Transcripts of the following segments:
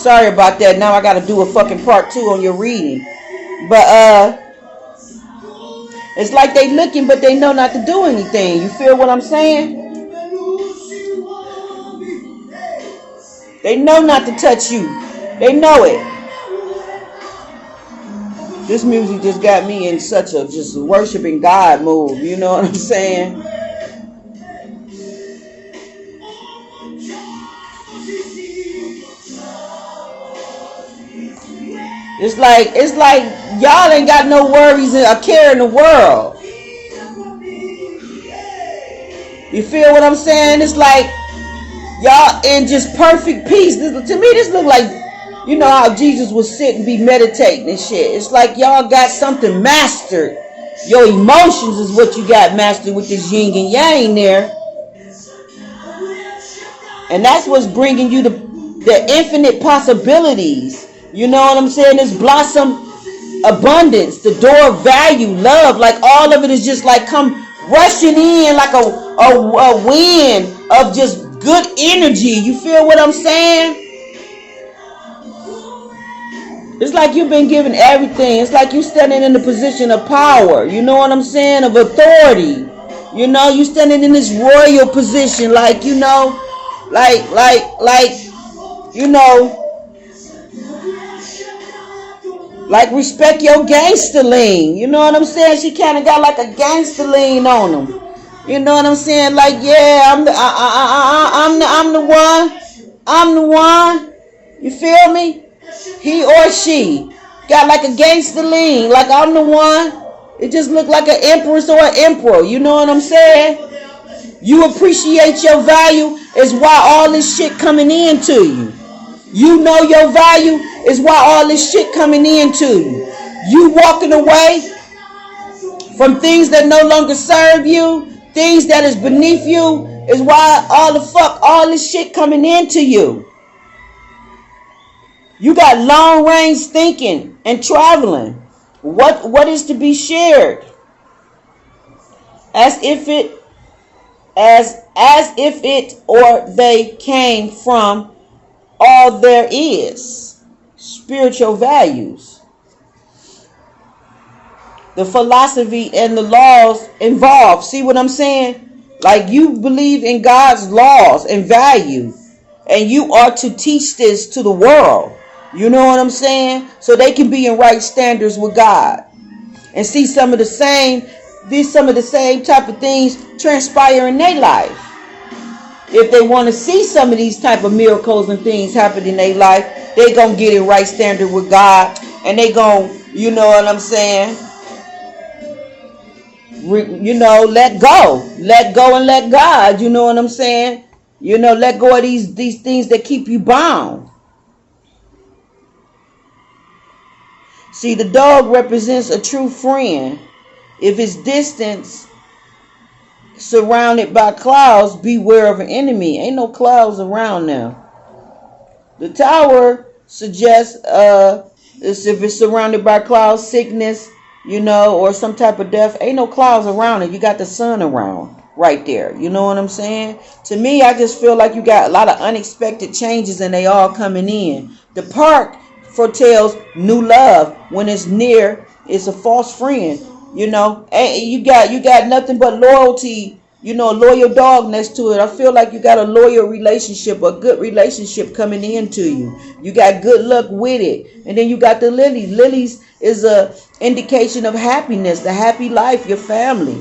Sorry about that. Now I gotta do a fucking part 2 on your reading. But it's like they looking, but they know not to do anything. You feel what I'm saying? They know not to touch you. They know it. This music just got me in such a just worshiping God mood. You know what I'm saying? It's like y'all ain't got no worries or care in the world. You feel what I'm saying? It's like y'all in just perfect peace. To me, this look like, you know how Jesus would sit and be meditating and shit. It's like y'all got something mastered. Your emotions is what you got mastered with this yin and yang there. And that's what's bringing you the infinite possibilities. You know what I'm saying? This blossom abundance, the door of value, love, like all of it is just like come rushing in like a wind of just good energy. You feel what I'm saying? It's like you've been given everything. It's like you standing in the position of power. You know what I'm saying? Of authority. You know, you standing in this royal position, like, you know, like, you know, like respect your gangster lean. You know what I'm saying? She kind of got like a gangster lean on them. You know what I'm saying? Like, yeah, I'm the one. I'm the one. You feel me? He or she got like a gangster lean. Like, I'm the one. It just looked like an empress or an emperor. You know what I'm saying? You appreciate your value is why all this shit coming into you. You know your value is why all this shit coming into you. You walking away from things that no longer serve you, things that is beneath you, is why all this shit coming into you. You got long range thinking and traveling. What is to be shared? As if it or they came from all there is. Spiritual values. The philosophy and the laws involved. See what I'm saying? Like, you believe in God's laws and value, and you are to teach this to the world. You know what I'm saying? So they can be in right standards with God. And see some of the same type of things transpire in their life. If they want to see some of these type of miracles and things happen in their life, they gonna get in right standard with God, and they gonna, you know what I'm saying? You know, let go and let God. You know what I'm saying? You know, let go of these things that keep you bound. See, the dog represents a true friend. If it's distance surrounded by clouds, beware of an enemy. Ain't no clouds around now. The tower suggests if it's surrounded by clouds, sickness, you know, or some type of death. Ain't no clouds around it. You got the sun around right there. You know what I'm saying? To me, I just feel like you got a lot of unexpected changes, and they all coming in. The park foretells new love. When it's near, it's a false friend. You know, and you got nothing but loyalty. You know, a loyal dog next to it. I feel like you got a loyal relationship, a good relationship coming into you. You got good luck with it. And then you got the lilies. Lilies is a indication of happiness, the happy life, your family.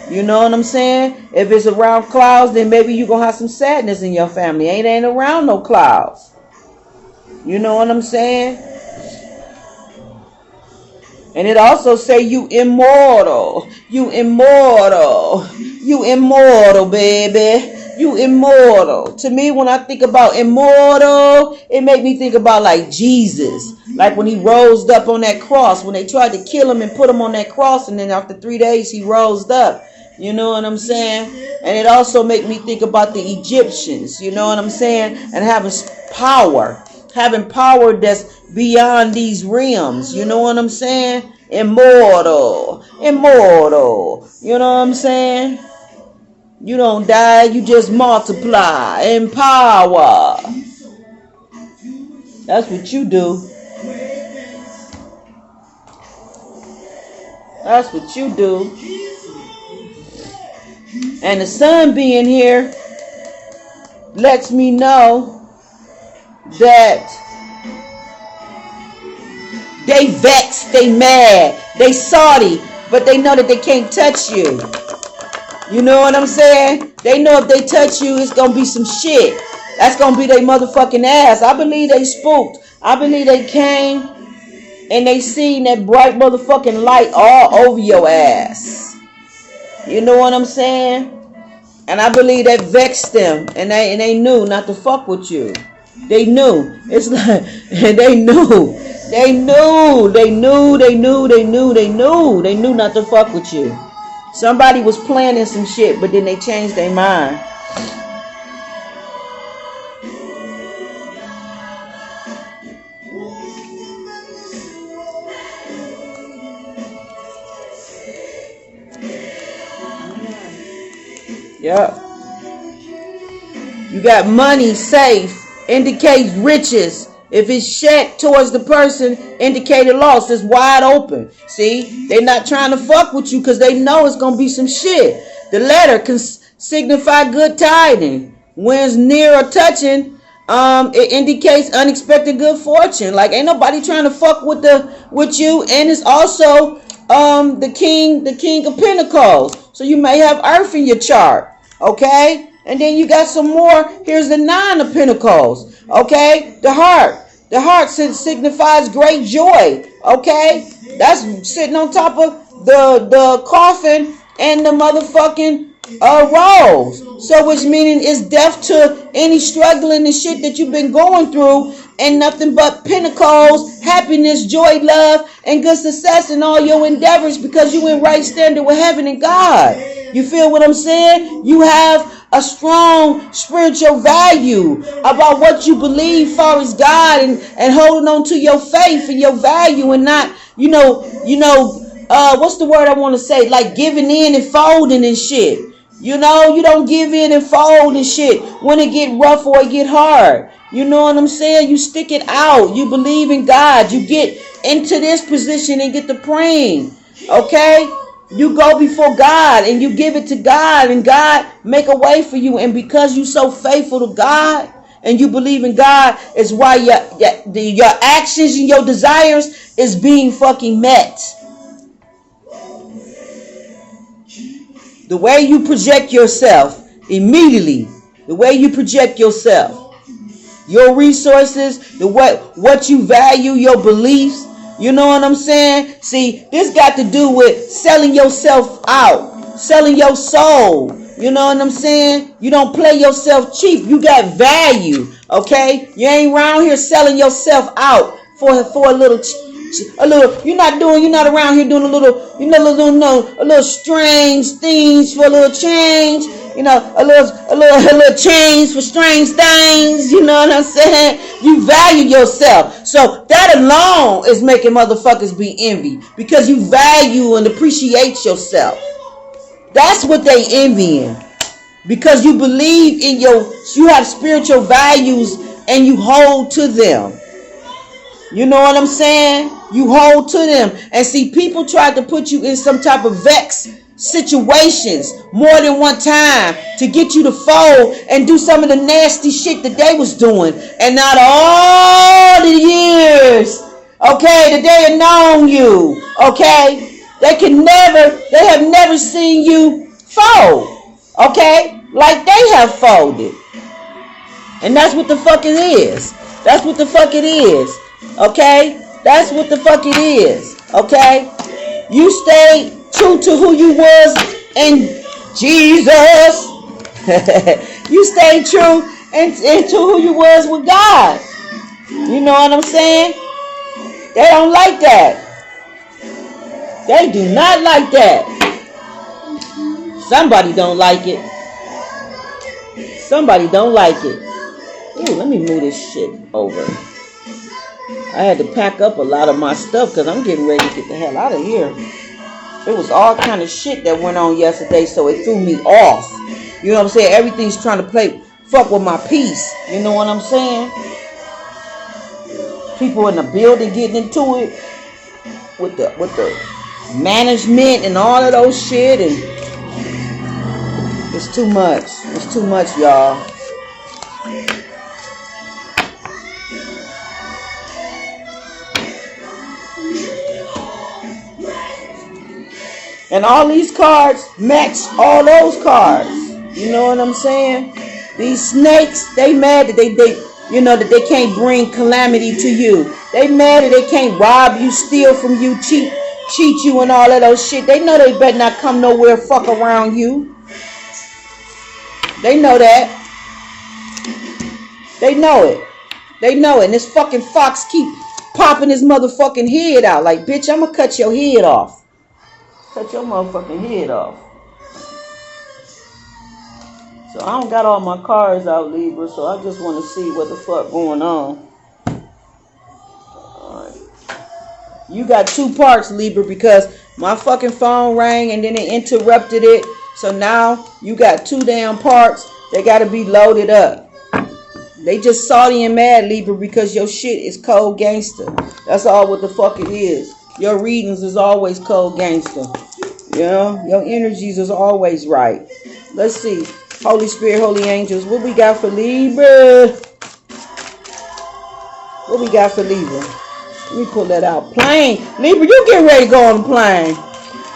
You know what I'm saying? If it's around clouds, then maybe you're going to have some sadness in your family. Ain't around no clouds. You know what I'm saying? And it also say you immortal. You immortal. You immortal, baby. You immortal. To me, when I think about immortal, it make me think about like Jesus. Like when he rose up on that cross. When they tried to kill him and put him on that cross. And then after 3 days, he rose up. You know what I'm saying? And it also make me think about the Egyptians. You know what I'm saying? And having power. Having power that's beyond these realms. You know what I'm saying? Immortal. Immortal. You know what I'm saying? You don't die. You just multiply in power. That's what you do. That's what you do. And the sun being here lets me know that they vexed, they mad, they salty, but they know that they can't touch you. You know what I'm saying? They know if they touch you, it's going to be some shit. That's going to be their motherfucking ass. I believe they spooked. I believe they came and they seen that bright motherfucking light all over your ass. You know what I'm saying? And I believe that vexed them. And they knew not to fuck with you. They knew. It's like, they knew. They knew not to fuck with you. Somebody was planning some shit, but then they changed their mind. Yep. You got money safe, indicates riches. If it's checked towards the person, indicated loss. It's wide open. See, they're not trying to fuck with you because they know it's going to be some shit. The letter can signify good tidings. When it's near or touching, it indicates unexpected good fortune. Like ain't nobody trying to fuck with you. And it's also the king of pentacles. So you may have earth in your chart. Okay? And then you got some more. Here's the 9 of pentacles. Okay? The heart. The heart signifies great joy. Okay? That's sitting on top of the coffin and the motherfucking rose. So which meaning it's death to any struggling and shit that you've been going through, and nothing but pentacles, happiness, joy, love, and good success in all your endeavors because you in right standing with heaven and God. You feel what I'm saying? You have a strong spiritual value about what you believe far as God, and holding on to your faith and your value, and not, what's the word I want to say? Like giving in and folding and shit. You know, you don't give in and fold and shit when it get rough or it get hard. You know what I'm saying? You stick it out. You believe in God. You get into this position and get to praying. Okay? You go before God and you give it to God, and God make a way for you. And because you so faithful to God and you believe in God, is why your actions and your desires is being fucking met. The way you project yourself immediately, the way you project yourself, your resources, what you value, your beliefs. You know what I'm saying? See, this got to do with selling yourself out, selling your soul. You know what I'm saying? You don't play yourself cheap. You got value, okay? You ain't around here selling yourself out for a little. You're not around here doing a little strange things for a little change. You know, a little change for strange things. You know what I'm saying? You value yourself. So that alone is making motherfuckers be envy, because you value and appreciate yourself. That's what they envying, because you believe in you have spiritual values and you hold to them. You know what I'm saying? You hold to them. And see, people tried to put you in some type of vex situations more than one time to get you to fold and do some of the nasty shit that they was doing. And not all the years, okay, that they have known you, okay, they have never seen you fold, okay, like they have folded. And that's what the fuck it is. That's what the fuck it is. Okay? That's what the fuck it is. Okay? You stay true to who you was in Jesus. You stay true and to who you was with God. You know what I'm saying? They don't like that. They do not like that. Somebody don't like it. Somebody don't like it. Ooh, let me move this shit over. I had to pack up a lot of my stuff because I'm getting ready to get the hell out of here. There was all kind of shit that went on yesterday, so it threw me off. You know what I'm saying? Everything's trying to fuck with my peace. You know what I'm saying? people in the building getting into it with the management and all of those shit, and it's too much. It's too much, y'all. And all these cards match all those cards. You know what I'm saying? These snakes, they mad that they that they can't bring calamity to you. They mad that they can't rob you, steal from you, cheat you and all of those shit. They know they better not come nowhere fuck around you. They know that. They know it. They know it. And this fucking fox keep popping his motherfucking head out. Like, bitch, I'm gonna cut your head off. Cut your motherfucking head off. So I don't got all my cards out, Libra, so I just want to see what the fuck going on. Alright. You got two parts, Libra, because my fucking phone rang and then it interrupted it. So now you got two damn parts. They got to be loaded up. They just salty and mad, Libra, because your shit is cold gangster. That's all what the fuck it is. Your readings is always cold gangster. You know, your energies is always right. Let's see. Holy Spirit, Holy Angels, what we got for Libra? What we got for Libra? Let me pull that out. Plane. Libra, you get ready to go on the plane.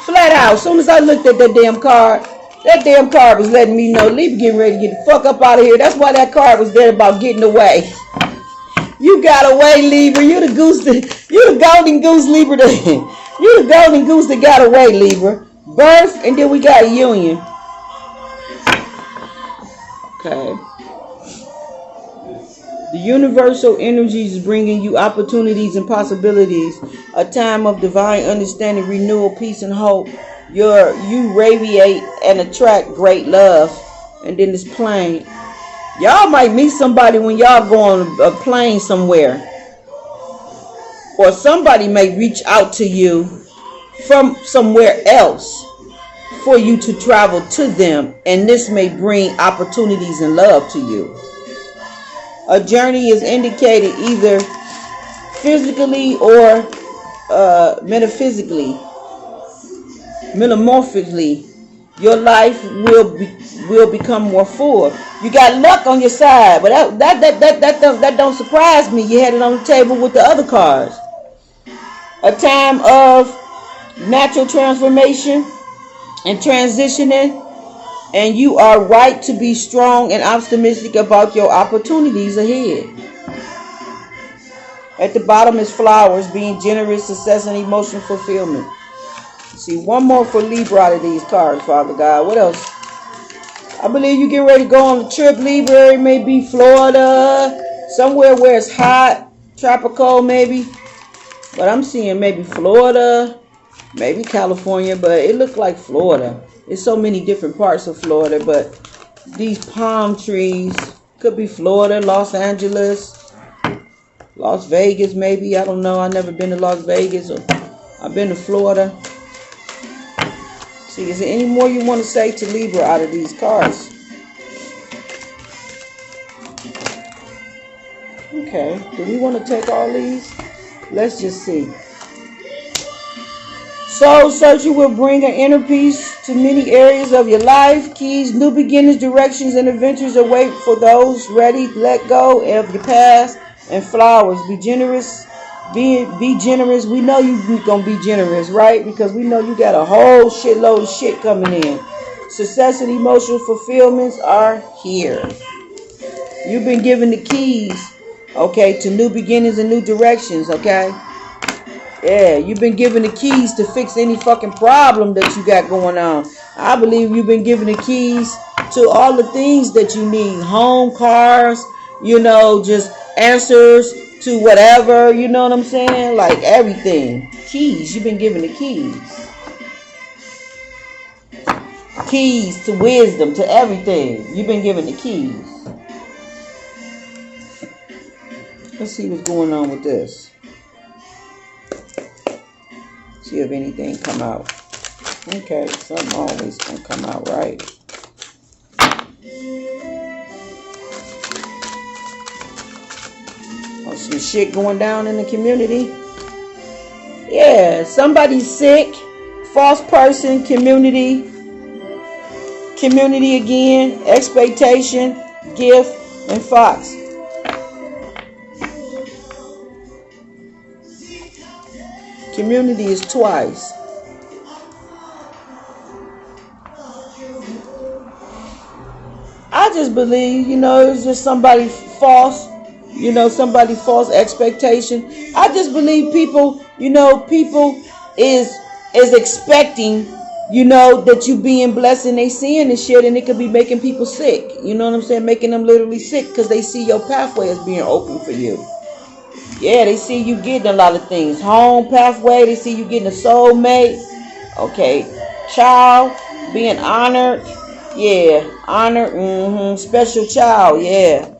Flat out. As soon as I looked at that damn card was letting me know Libra getting ready to get the fuck up out of here. That's why that card was there about getting away. You got away, Libra. You the goose. You the golden goose, Libra. You the golden goose that got away, Libra. Birth, and then we got union. Okay. The universal energies is bringing you opportunities and possibilities. A time of divine understanding, renewal, peace, and hope. You radiate and attract great love. And then this plane. Y'all might meet somebody when y'all go on a plane somewhere. Or somebody may reach out to you from somewhere else for you to travel to them. And this may bring opportunities and love to you. A journey is indicated either physically or metaphysically, metamorphically. Your life will become more full. You got luck on your side, but that don't surprise me. You had it on the table with the other cards. A time of natural transformation and transitioning, and you are right to be strong and optimistic about your opportunities ahead. At the bottom is flowers, being generous, success, and emotional fulfillment. See, one more for Libra out of these cards, Father God. What else? I believe you get ready to go on a trip, Libra. It may be Florida, somewhere where it's hot, tropical maybe. But I'm seeing maybe Florida, maybe California, but it looked like Florida. There's so many different parts of Florida, but these palm trees could be Florida, Los Angeles, Las Vegas maybe. I don't know. I've never been to Las Vegas. Or I've been to Florida. See, is there any more you want to say to Libra out of these cards? Okay. Do we want to take all these? Let's just see. Soul searching will bring an inner peace to many areas of your life. Keys, new beginnings, directions, and adventures await for those ready to let go of your past. And flowers, be generous. Be generous. We know you're going to be generous, right? Because we know you got a whole shitload of shit coming in. Success and emotional fulfillments are here. You've been given the keys, okay, to new beginnings and new directions, okay? Yeah, you've been given the keys to fix any fucking problem that you got going on. I believe you've been given the keys to all the things that you need. Home, cars, just answers to whatever, you know what I'm saying? Like everything. Keys, you've been given the keys. Keys to wisdom, to everything. You've been given the keys. Let's see what's going on with this. See if anything come out. Okay, something always gonna come out, right? Some shit going down in the community. Yeah, somebody's sick. False person, community again, expectation, gift, and fox. Community is twice. I just believe, it's just somebody false, somebody false expectation. I just believe people, people is expecting, that you being blessed and they seeing this shit, and it could be making people sick. You know what I'm saying? Making them literally sick because they see your pathway as being open for you. Yeah, they see you getting a lot of things. Home pathway, they see you getting a soulmate. Okay, child, being honored. Yeah, honored, special child, yeah.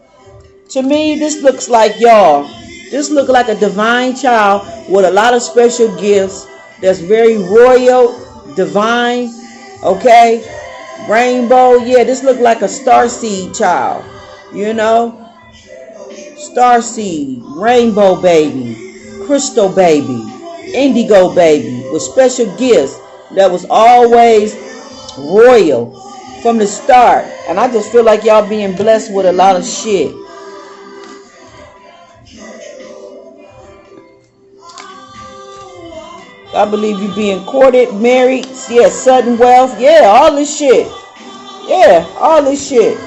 To me, this looks like y'all. This looks like a divine child with a lot of special gifts that's very royal, divine, okay? Rainbow, yeah, this look like a starseed child, Starseed, rainbow baby, crystal baby, indigo baby with special gifts that was always royal from the start. And I just feel like y'all being blessed with a lot of shit. I believe you being courted, married, yeah, sudden wealth, yeah, all this shit. Yeah, all this shit.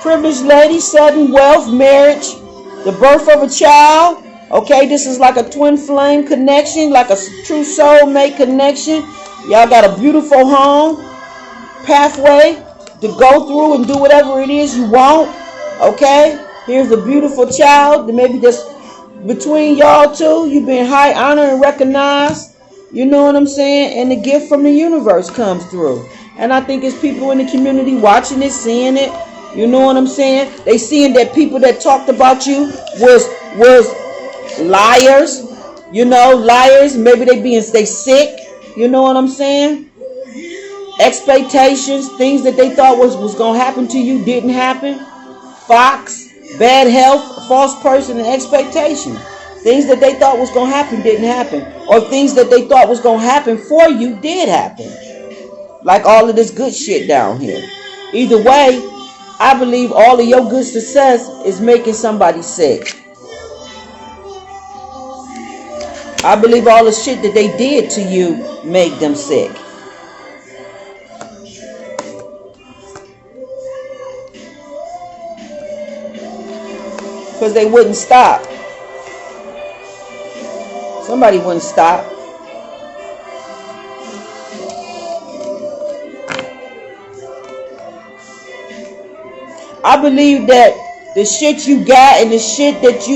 Privileged lady, sudden wealth, marriage, the birth of a child. Okay, this is like a twin flame connection, like a true soulmate connection. Y'all got a beautiful home, pathway to go through and do whatever it is you want. Okay, here's a beautiful child. Maybe just between y'all two, you've been high honored and recognized. You know what I'm saying? And the gift from the universe comes through. And I think it's people in the community watching it, seeing it. You know what I'm saying? They seeing that people that talked about you was liars. Liars. Maybe they sick. You know what I'm saying? Expectations, things that they thought was going to happen to you didn't happen. Fox, bad health, false person, and expectation. Things that they thought was going to happen didn't happen. Or things that they thought was going to happen for you did happen. Like all of this good shit down here. Either way, I believe all of your good success is making somebody sick. I believe all the shit that they did to you make them sick. Because they wouldn't stop. Somebody wouldn't stop. I believe that the shit you got and the shit that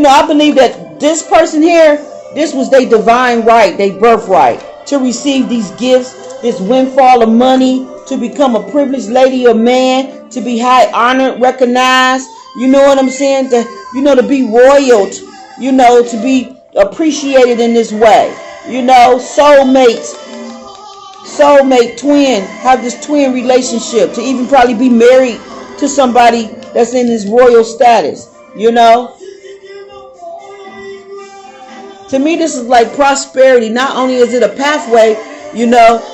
I believe that this person here, this was their divine right, their birthright, to receive these gifts, this windfall of money, to become a privileged lady or man, to be high honored, recognized, you know what I'm saying, to be royal, to be appreciated in this way, soulmate, twin, have this twin relationship, to even probably be married to somebody that's in this royal status, To me, this is like prosperity. Not only is it a pathway,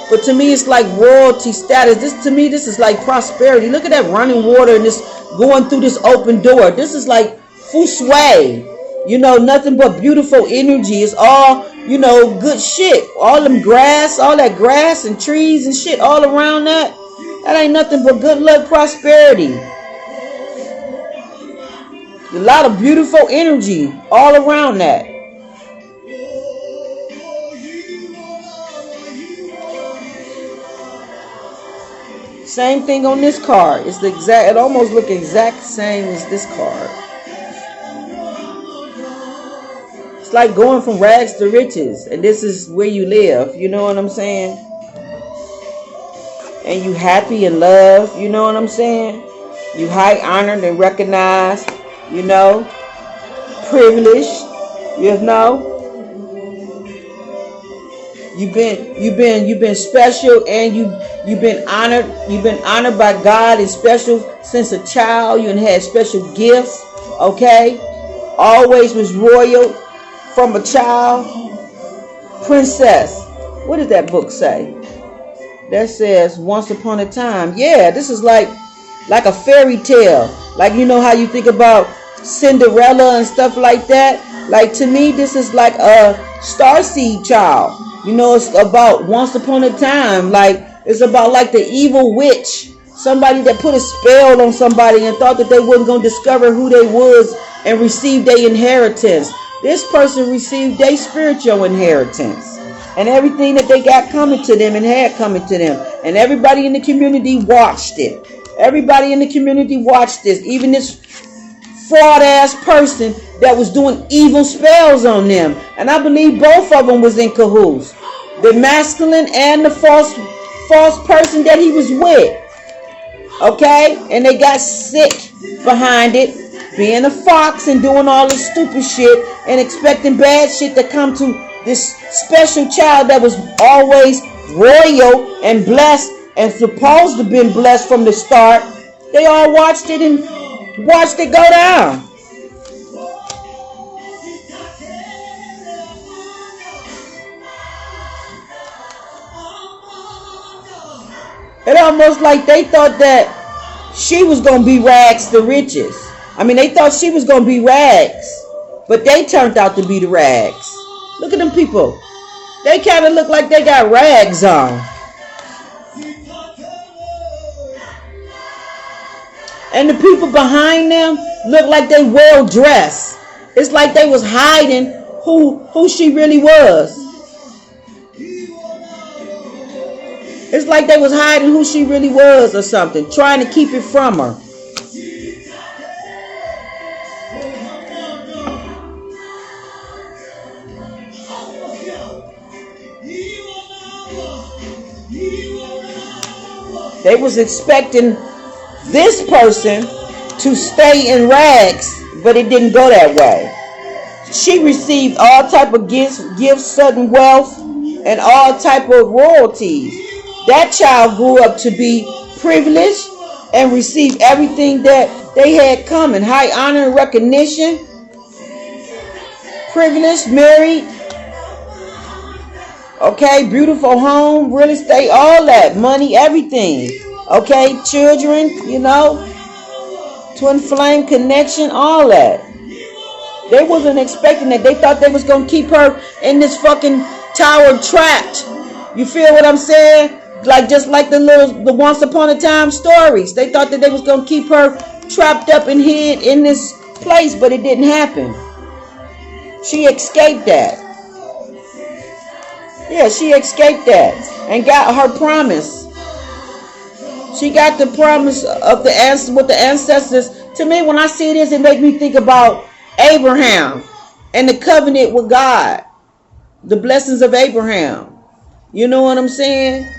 but to me, it's like royalty status. This is like prosperity. Look at that running water and this going through this open door. This is like feng shui. Nothing but beautiful energy. It's all, good shit. All them grass, all that grass and trees and shit all around that. That ain't nothing but good luck, prosperity. A lot of beautiful energy all around that. Same thing on this card. It almost look exact same as this card. It's like going from rags to riches, and this is where you live. You know what I'm saying? And you happy and love. You know what I'm saying? You high honored and recognized. Privileged. You've been special, and you've been honored. You've been honored by God in special since a child. You had special gifts. Okay? Always was royal from a child. Princess. What did that book say? That says once upon a time. Yeah, this is like a fairy tale. Like, you know how you think about Cinderella and stuff like that? Like, to me, this is like a starseed child. You know, it's about once upon a time. Like, it's about like the evil witch. Somebody that put a spell on somebody and thought that they wasn't going to discover who they was and receive their inheritance. This person received their spiritual inheritance. And everything that they got coming to them and had coming to them. And everybody in the community watched it. Everybody in the community watched this. Even this fraud ass person that was doing evil spells on them. And I believe both of them was in cahoots. The masculine and the false person that he was with. Okay? And they got sick behind it. Being a fox and doing all this stupid shit. And expecting bad shit to come to this special child that was always royal and blessed and supposed to have been blessed from the start. They all watched it and watched it go down. It almost like they thought that she was going to be rags to riches. I mean, they thought she was going to be rags, but they turned out to be the rags. Look at them people. They kind of look like they got rags on. And the people behind them look like they well dressed. It's like they was hiding who she really was. It's like they was hiding who she really was or something, trying to keep it from her. They was expecting this person to stay in rags, but it didn't go that way. She received all type of gifts, sudden wealth, and all type of royalties. That child grew up to be privileged and received everything that they had coming. High honor and recognition. Privileged, married. Okay, beautiful home, real estate, all that. Money, everything. Okay, children, you know. Twin flame connection, all that. They wasn't expecting that. They thought they was going to keep her in this fucking tower trapped. You feel what I'm saying? Like just like the once upon a time stories. They thought that they was going to keep her trapped up and hid in this place, but it didn't happen. She escaped that. Yeah, she escaped that and got her promise. She got the promise of the answer with the ancestors. To me, when I see this, it makes me think about Abraham and the covenant with God. The blessings of Abraham. You know what I'm saying?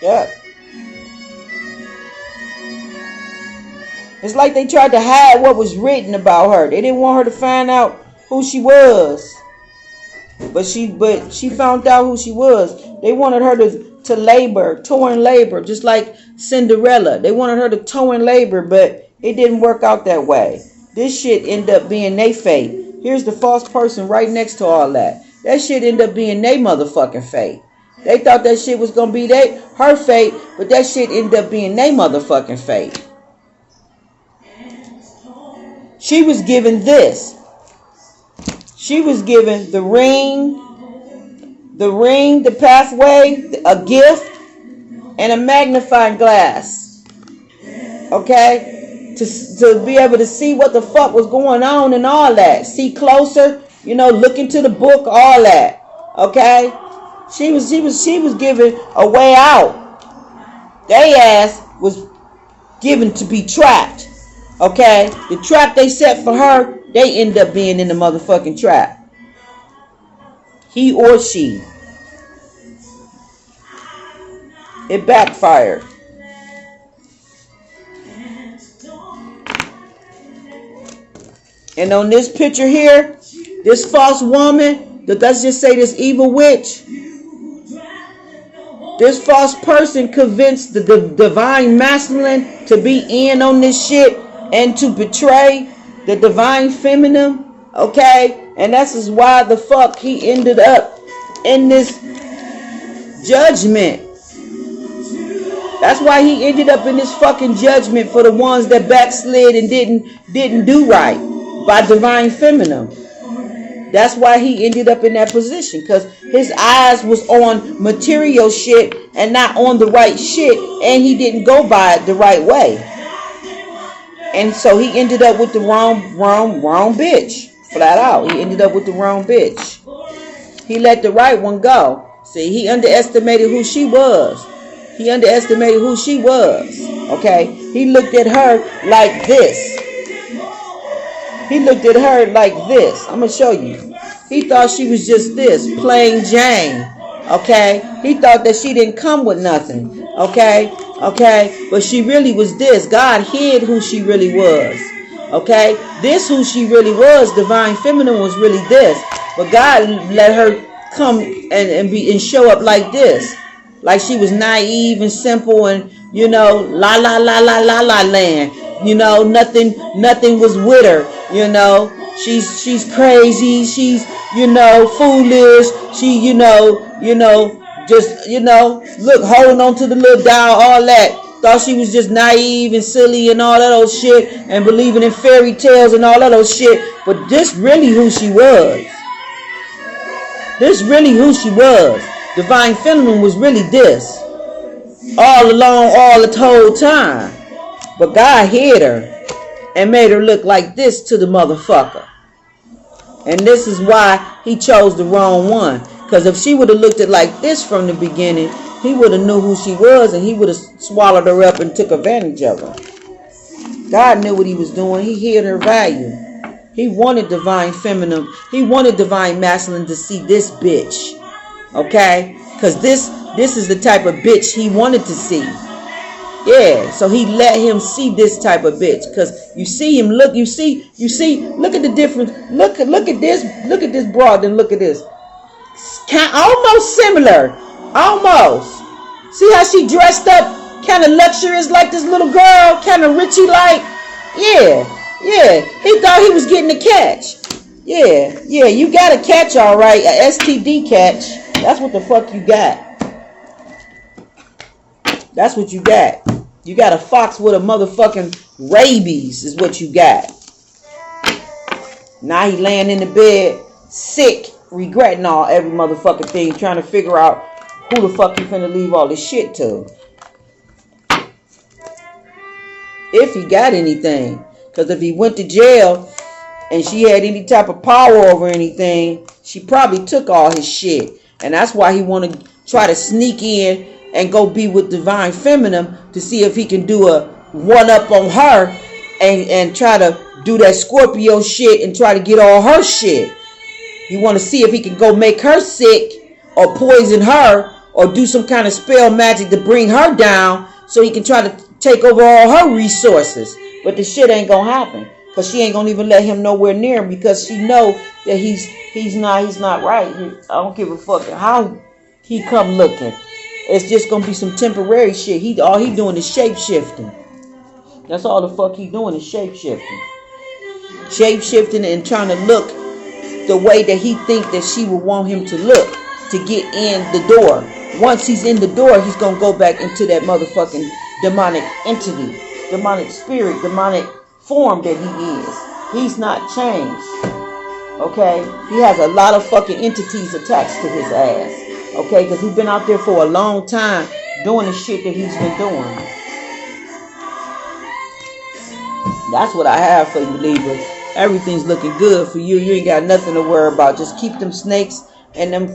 Yeah. It's like they tried to hide what was written about her. They didn't want her to find out who she was. But she found out who she was. They wanted her to labor, tow in labor, just like Cinderella. They wanted her to tow in labor, but it didn't work out that way. This shit ended up being their fate. Here's the false person right next to all that. That shit ended up being their motherfucking fate. They thought that shit was going to be her fate, but that shit ended up being their motherfucking fate. She was given this. She was given the ring, the pathway, a gift, and a magnifying glass. Okay? To be able to see what the fuck was going on and all that. See closer, look into the book, all that. Okay? She was given a way out. They ass was given to be trapped. Okay? The trap they set for her, they end up being in the motherfucking trap. He or she. It backfired. And on this picture here, this false woman, let's just say this evil witch, This false person convinced the divine masculine to be in on this shit and to betray the divine feminine. Okay? And that's why the fuck he ended up in this judgment. That's why he ended up in this fucking judgment for the ones that backslid and didn't do right by divine feminine. That's why he ended up in that position, because his eyes was on material shit and not on the right shit, and he didn't go by it the right way. And so he ended up with the wrong bitch. Flat out. He ended up with the wrong bitch. He let the right one go. See, he underestimated who she was. He underestimated who she was. Okay? He looked at her like this. He looked at her like this. I'm going to show you. He thought she was just this, plain Jane. Okay? He thought that she didn't come with nothing. Okay? Okay? But she really was this. God hid who she really was. Okay? This who she really was, divine feminine, was really this. But God let her come and show up like this. Like she was naive and simple and, you know, la la la la la la land. You know, nothing was with her. You know, she's crazy. She's, you know, foolish. She, you know, just, you know, look, holding on to the little doll, all that. Thought she was just naive and silly and all that old shit and believing in fairy tales and all that old shit. But this really who she was. This really who she was. Divine feminine was really this. All along, all the whole time. But God hid her and made her look like this to the motherfucker. And this is why he chose the wrong one. Because if she would have looked at like this from the beginning, he would have knew who she was and he would have swallowed her up and took advantage of her. God knew what he was doing. He hid her value. He wanted divine feminine. He wanted divine masculine to see this bitch. Okay? Because this is the type of bitch he wanted to see. Yeah, so he let him see this type of bitch. Because you see him, look, you see, look at the difference. Look at this broad, and look at this. Almost similar. Almost. See how she dressed up? Kind of luxurious like this little girl. Kind of richy like. Yeah. He thought he was getting a catch. Yeah, you got a catch, all right. A STD catch. That's what the fuck you got. That's what you got. You got a fox with a motherfucking rabies is what you got. Now he laying in the bed, sick, regretting every motherfucking thing, trying to figure out who the fuck he finna leave all this shit to. If he got anything. Because if he went to jail and she had any type of power over anything, she probably took all his shit. And that's why he want to try to sneak in and go be with divine feminine to see if he can do a one-up on her and try to do that Scorpio shit and try to get all her shit. You want to see if he can go make her sick or poison her or do some kind of spell magic to bring her down so he can try to take over all her resources. But the shit ain't gonna happen because she ain't gonna even let him nowhere near him because she know that he's not right. I don't give a fuck how he come looking. It's just gonna be some temporary shit. All he doing is shape shifting. That's all the fuck he doing is shape shifting. Shape shifting and trying to look the way that he think that she would want him to look to get in the door. Once he's in the door, he's gonna go back into that motherfucking demonic entity, demonic spirit, demonic form that he is. He's not changed. Okay? He has a lot of fucking entities attached to his ass. Okay? Because he's been out there for a long time doing the shit that he's been doing. That's what I have for you, Libra. Everything's looking good for you. You ain't got nothing to worry about. Just keep them snakes and them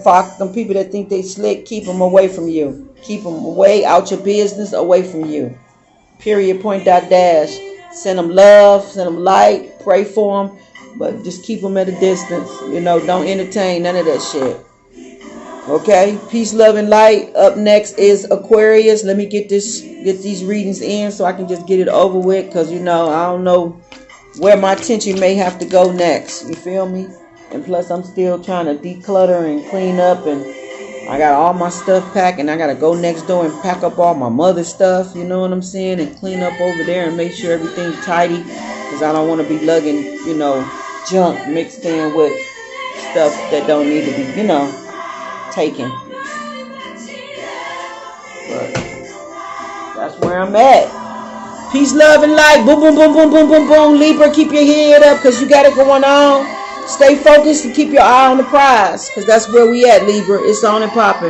people that think they slick, keep them away from you. Keep them away, out your business, away from you. Period, point, dot, dash. Send them love, send them light, pray for them, but just keep them at a distance. You know, don't entertain none of that shit. Okay, peace, love, and light. Up next is Aquarius. Let me get these readings in so I can just get it over with, because, you know, I don't know where my attention may have to go next. You feel me? And plus, I'm still trying to declutter and clean up, and I got all my stuff packed, and I got to go next door and pack up all my mother's stuff, you know what I'm saying, and clean up over there and make sure everything's tidy, because I don't want to be lugging, you know, junk mixed in with stuff that don't need to be, you know, taken. But that's where I'm at. Peace, love, and light. Boom, boom, boom, boom, boom, boom, boom. Libra, keep your head up because you got it going on. Stay focused and keep your eye on the prize because that's where we at, Libra. It's on and popping.